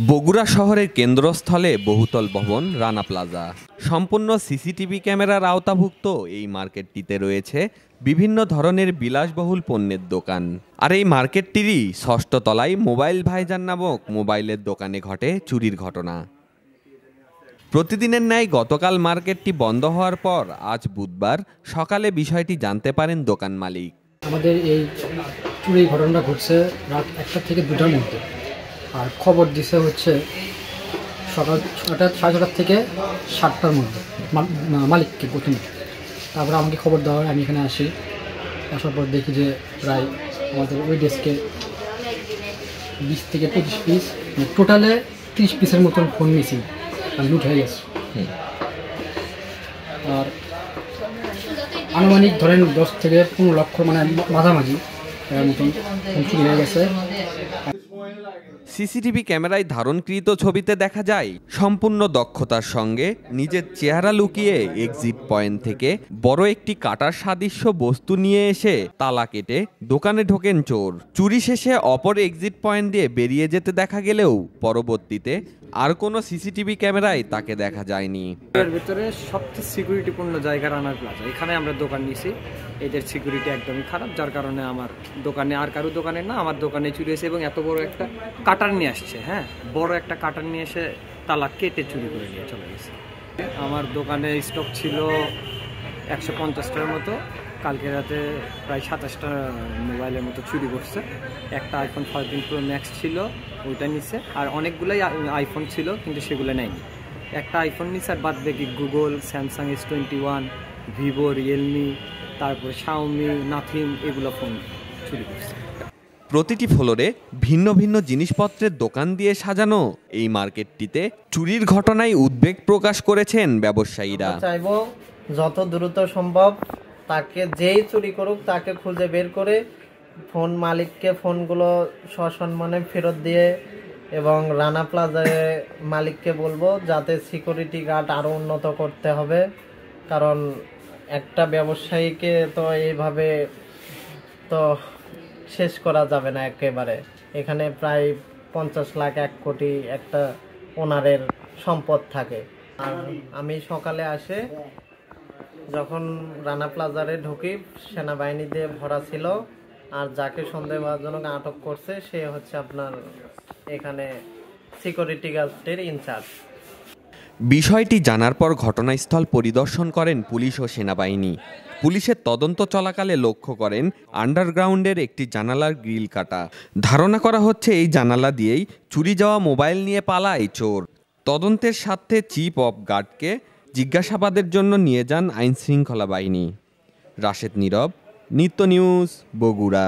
বগুড়া শহরের কেন্দ্রস্থলে বহুতল ভবন রানা প্লাজা। সম্পূর্ণ সিসিটিভি ক্যামেরার আওতাভুক্ত এই মার্কেটটিতে রয়েছে বিভিন্ন ধরনের বিলাসবহুল পণ্যের দোকান। আর এই মার্কেটটিরই ষষ্ঠ তলায় মোবাইল ভাইজান নামক মোবাইলের দোকানে ঘটে চুরির ঘটনা। প্রতিদিনের ন্যায় গতকাল মার্কেটটি বন্ধ হওয়ার পর আজ বুধবার সকালে বিষয়টি জানতে পারেন দোকান মালিক। আমাদের এই চুরির ঘটনাটা ঘটছে রাত 1টা থেকে 2টার মধ্যে। আর খবর দিছে হচ্ছে সকাল 6টা, সাড়ে 6টা থেকে 7টার মধ্যে মালিককে প্রথমে। তারপরে আমাকে খবর দেওয়া হয়, আমি এখানে আসি। আসার পর দেখি যে প্রায় আমাদের ওই ডেস্কে 20 থেকে 25 পিস, টোটালে 30 পিসের মতন ফোন মিসিং আর লুট হয়ে গেছে। আর আনুমানিক ধরেন 10 থেকে 15 লক্ষ, মানে মাঝামাঝি মতন ফোন চুরি হয়ে গেছে। সিসিটিভি ক্যামেরায় ধারণকৃত ছবিতে দেখা যায় সম্পূর্ণ দক্ষতার সঙ্গে নিজের চেহারা লুকিয়ে এক্সিট পয়েন্ট থেকে বড় একটি কাটার সাদৃশ্য বস্তু নিয়ে এসে তালা কেটে দোকানে ঢোকেন চোর। চুরি শেষে অপর এক্সিট পয়েন্ট দিয়ে বেরিয়ে যেতে দেখা গেলেও পরবর্তীতে আর কোনো সিসিটিভি ক্যামেরায় তাকে দেখা যায়নি। এর ভিতরে সবচেয়ে সিকিউরিটিপূর্ণ জায়গা রানা প্লাজা। এখানে আমরা দোকান নিয়েছি, এদের সিকিউরিটি একদমই খারাপ, যার কারণে আমার দোকানে আর কারো দোকানে না, আমার দোকানে চুরি হয়েছে। এবং এত বড় একটা কাটার নিয়ে আসছে, হ্যাঁ, বড় একটা কাটার নিয়ে এসে তালা কেটে চুরি করে নিয়ে চলে গেছে। আমার দোকানে স্টক ছিল 150টার মতো। কালকে রাতে প্রায় 27টা মোবাইলের মতো চুরি করছে। একটা আইফোন 14 প্রো ম্যাক্স ছিল, ওইটা নিচ্ছে। আর অনেকগুলোই আইফোন ছিল, কিন্তু সেগুলো নেয়নি। একটা আইফোন নিচ্ছে, আর বাদ বাকি Google, Samsung S21, Vivo, Realme, তারপর শাওমি, নাথিং, এগুলো ফোন চুরি করছে। প্রতিটি ফ্লোরে ভিন্ন ভিন্ন জিনিসপত্রের দোকান দিয়ে সাজানো এই মার্কেটটিতে চুরির ঘটনায় উদ্বেগ প্রকাশ করেছেন ব্যবসায়ীরা। চাইবো যত দ্রুত সম্ভব তাকে, যেই চুরি করুক তাকে খুঁজে বের করে ফোন মালিককে ফোনগুলো সসম্মানে ফেরত দিয়ে, এবং রানা প্লাজার মালিককে বলবো যাতে সিকিউরিটি গার্ড আরও উন্নত করতে হবে। কারণ একটা ব্যবসায়ীকে তো এইভাবে তো শেষ করা যাবে না একেবারে। এখানে প্রায় 50 লাখ 1 কোটি একটা ওনারের সম্পদ থাকে। আর আমি সকালে আসে যখন রানা প্লাজারে ঢুকি, সেনাবাহিনী দিয়ে ভরা ছিল। আর যাকে সন্দেহজনক আটক করছে সে হচ্ছে আপনার এখানে সিকিউরিটি গার্ডের ইনচার্জ। বিষয়টি জানার পর ঘটনাস্থল পরিদর্শন করেন পুলিশ ও সেনাবাহিনী। পুলিশের তদন্ত চলাকালে লক্ষ্য করেন আন্ডারগ্রাউন্ডের একটি জানালার গ্রিল কাটা। ধারণা করা হচ্ছে এই জানালা দিয়েই চুরি যাওয়া মোবাইল নিয়ে পালায় চোর। তদন্তের স্বার্থে চিফ অফ গার্ডকে জিজ্ঞাসাবাদের জন্য নিয়ে যান আইনশৃঙ্খলা বাহিনী। রাশেদ নীরব, নিত্য নিউজ, বগুড়া।